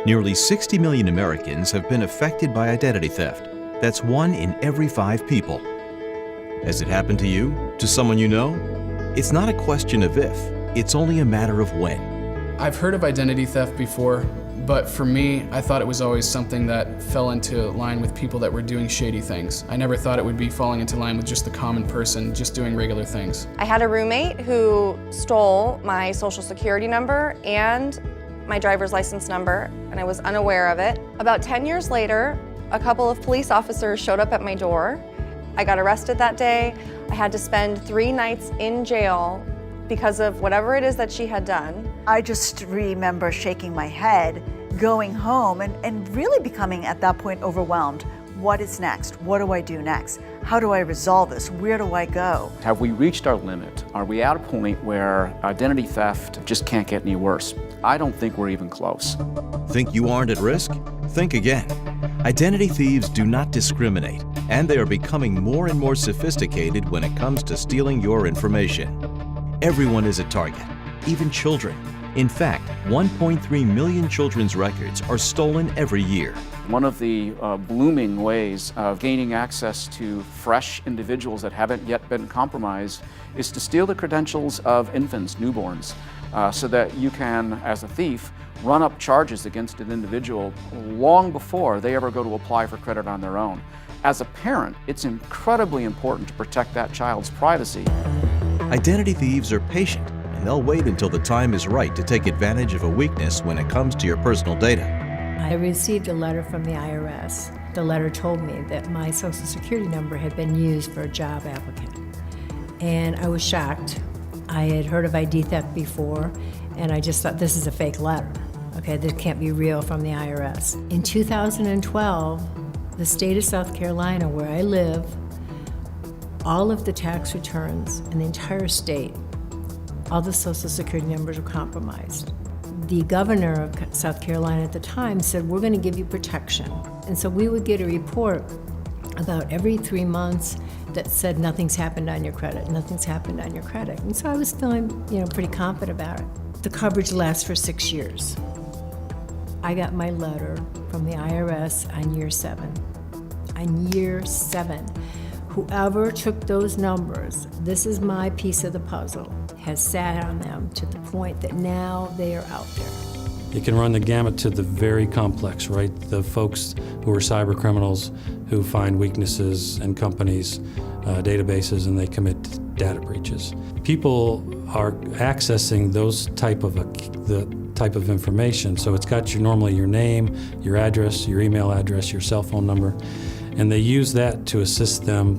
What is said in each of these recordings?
Nearly 60 million Americans have been affected by identity theft. That's 1 in every 5 people. Has it happened to you? To someone you know? It's not a question of if, it's only a matter of when. I've heard of identity theft before, but for me, I thought it was always something that fell into line with people that were doing shady things. I never thought it would be falling into line with just the common person, just doing regular things. I had a roommate who stole my social security number and my driver's license number, and I was unaware of it. About 10 years later, a couple of police officers showed up at my door. I got arrested that day. I had to spend 3 nights in jail because of whatever it is that she had done. I just remember shaking my head, going home, and really becoming at that point overwhelmed. What is next? What do I do next? How do I resolve this? Where do I go? Have we reached our limit? Are we at a point where identity theft just can't get any worse? I don't think we're even close. Think you aren't at risk? Think again. Identity thieves do not discriminate, and they are becoming more and more sophisticated when it comes to stealing your information. Everyone is a target, even children. In fact, 1.3 million children's records are stolen every year. One of the blooming ways of gaining access to fresh individuals that haven't yet been compromised is to steal the credentials of infants, newborns, so that you can, as a thief, run up charges against an individual long before they ever go to apply for credit on their own. As a parent, it's incredibly important to protect that child's privacy. Identity thieves are patient, and they'll wait until the time is right to take advantage of a weakness when it comes to your personal data. I received a letter from the IRS. The letter told me that my social security number had been used for a job applicant. And I was shocked. I had heard of ID theft before, and I just thought, this is a fake letter. Okay, this can't be real from the IRS. In 2012, the state of South Carolina, where I live, all of the tax returns in the entire state, all the social security numbers were compromised. The governor of South Carolina at the time said, we're going to give you protection. And so we would get a report about every 3 months that said nothing's happened on your credit, nothing's happened on your credit. And so I was feeling, pretty confident about it. The coverage lasts for 6 years. I got my letter from the IRS on year 7. On year 7. Whoever took those numbers, this is my piece of the puzzle, has sat on them to the point that now they are out there. It can run the gamut to the very complex, right? The folks who are cyber criminals who find weaknesses in companies' databases and they commit data breaches. People are accessing those type of information. So it's got normally your name, your address, your email address, your cell phone number, and they use that to assist them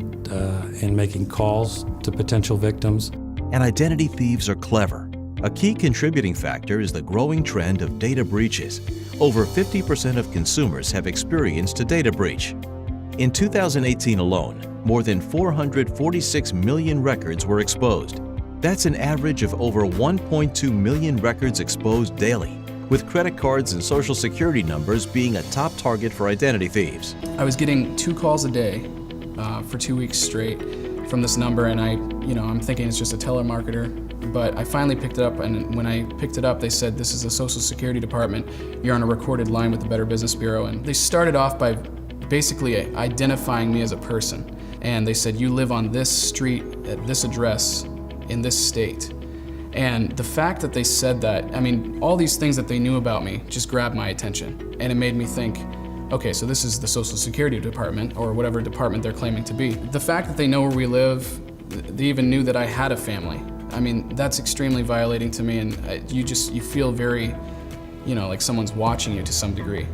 in making calls to potential victims. And identity thieves are clever. A key contributing factor is the growing trend of data breaches. Over 50% of consumers have experienced a data breach. In 2018 alone, more than 446 million records were exposed. That's an average of over 1.2 million records exposed daily, with credit cards and social security numbers being a top target for identity thieves. I was getting 2 calls a day for 2 weeks straight from this number, and I'm thinking it's just a telemarketer. But I finally picked it up, and when I picked it up, they said, this is the Social Security Department. You're on a recorded line with the Better Business Bureau. And they started off by basically identifying me as a person. And they said, you live on this street, at this address, in this state. And the fact that they said that, all these things that they knew about me just grabbed my attention. And it made me think, okay, so this is the Social Security Department, or whatever department they're claiming to be. The fact that they know where we live, they even knew that I had a family. That's extremely violating to me, and you feel very, like someone's watching you to some degree.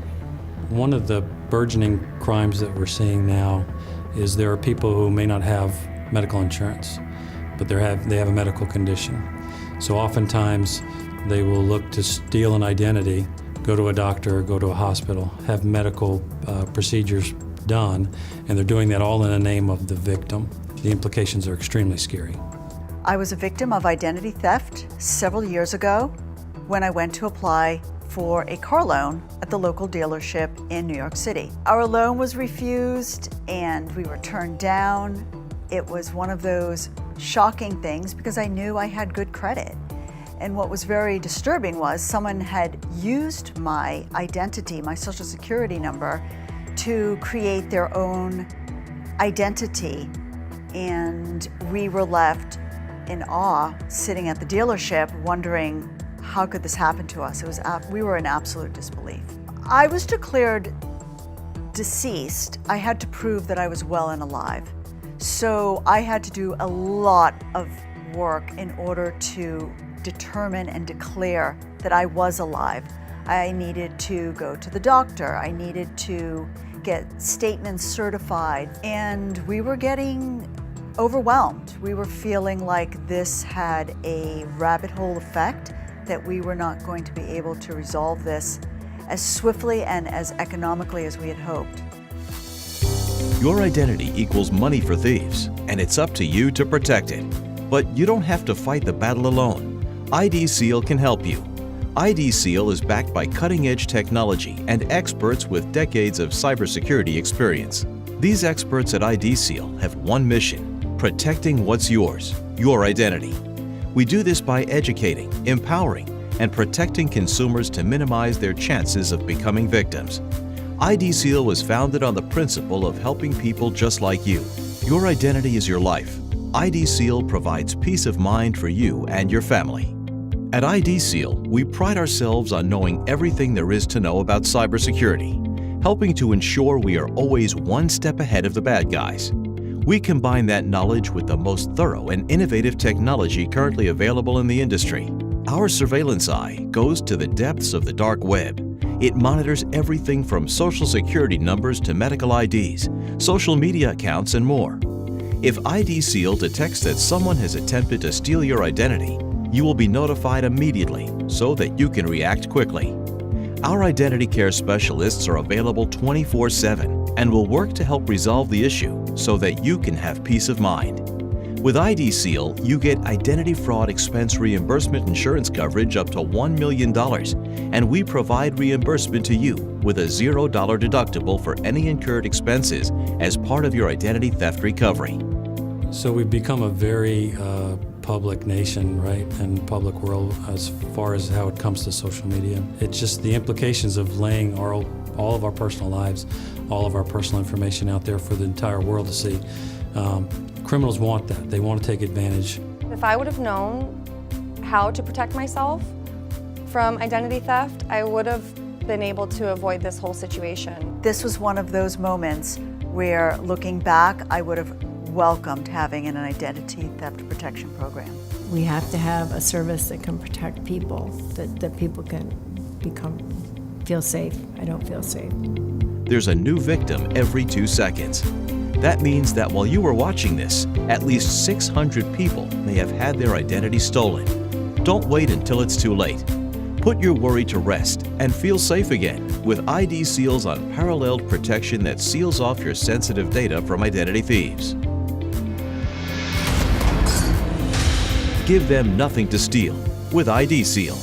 One of the burgeoning crimes that we're seeing now is there are people who may not have medical insurance, but they have a medical condition. So oftentimes they will look to steal an identity, go to a doctor, go to a hospital, have medical procedures done, and they're doing that all in the name of the victim. The implications are extremely scary. I was a victim of identity theft several years ago when I went to apply for a car loan at the local dealership in New York City. Our loan was refused and we were turned down. It was one of those shocking things because I knew I had good credit. And what was very disturbing was someone had used my identity, my social security number, to create their own identity. And we were left in awe, sitting at the dealership, wondering how could this happen to us? We were in absolute disbelief. I was declared deceased. I had to prove that I was well and alive. So I had to do a lot of work in order to determine and declare that I was alive. I needed to go to the doctor. I needed to get statements certified. And we were getting overwhelmed. We were feeling like this had a rabbit hole effect, that we were not going to be able to resolve this as swiftly and as economically as we had hoped. Your identity equals money for thieves, and it's up to you to protect it. But you don't have to fight the battle alone. ID Seal can help you. ID Seal is backed by cutting-edge technology and experts with decades of cybersecurity experience. These experts at ID Seal have one mission: protecting what's yours, your identity. We do this by educating, empowering, and protecting consumers to minimize their chances of becoming victims. ID Seal was founded on the principle of helping people just like you. Your identity is your life. ID Seal provides peace of mind for you and your family. At ID Seal, we pride ourselves on knowing everything there is to know about cybersecurity, helping to ensure we are always one step ahead of the bad guys. We combine that knowledge with the most thorough and innovative technology currently available in the industry. Our surveillance eye goes to the depths of the dark web. It monitors everything from social security numbers to medical IDs, social media accounts, and more. If ID Seal detects that someone has attempted to steal your identity, you will be notified immediately so that you can react quickly. Our identity care specialists are available 24/7 and will work to help resolve the issue so that you can have peace of mind. With ID Seal, you get identity fraud expense reimbursement insurance coverage up to $1 million, and we provide reimbursement to you with a $0 deductible for any incurred expenses as part of your identity theft recovery. So we've become a very public nation, right, and public world as far as how it comes to social media. It's just the implications of laying all of our personal lives, all of our personal information out there for the entire world to see. Criminals want that. They want to take advantage. If I would have known how to protect myself from identity theft, I would have been able to avoid this whole situation. This was one of those moments where, looking back, I would have welcomed having an identity theft protection program. We have to have a service that can protect people, that people can feel safe. I don't feel safe. There's a new victim every 2 seconds. That means that while you were watching this, at least 600 people may have had their identity stolen. Don't wait until it's too late. Put your worry to rest and feel safe again with ID Seal's unparalleled protection that seals off your sensitive data from identity thieves. Give them nothing to steal with ID Seal.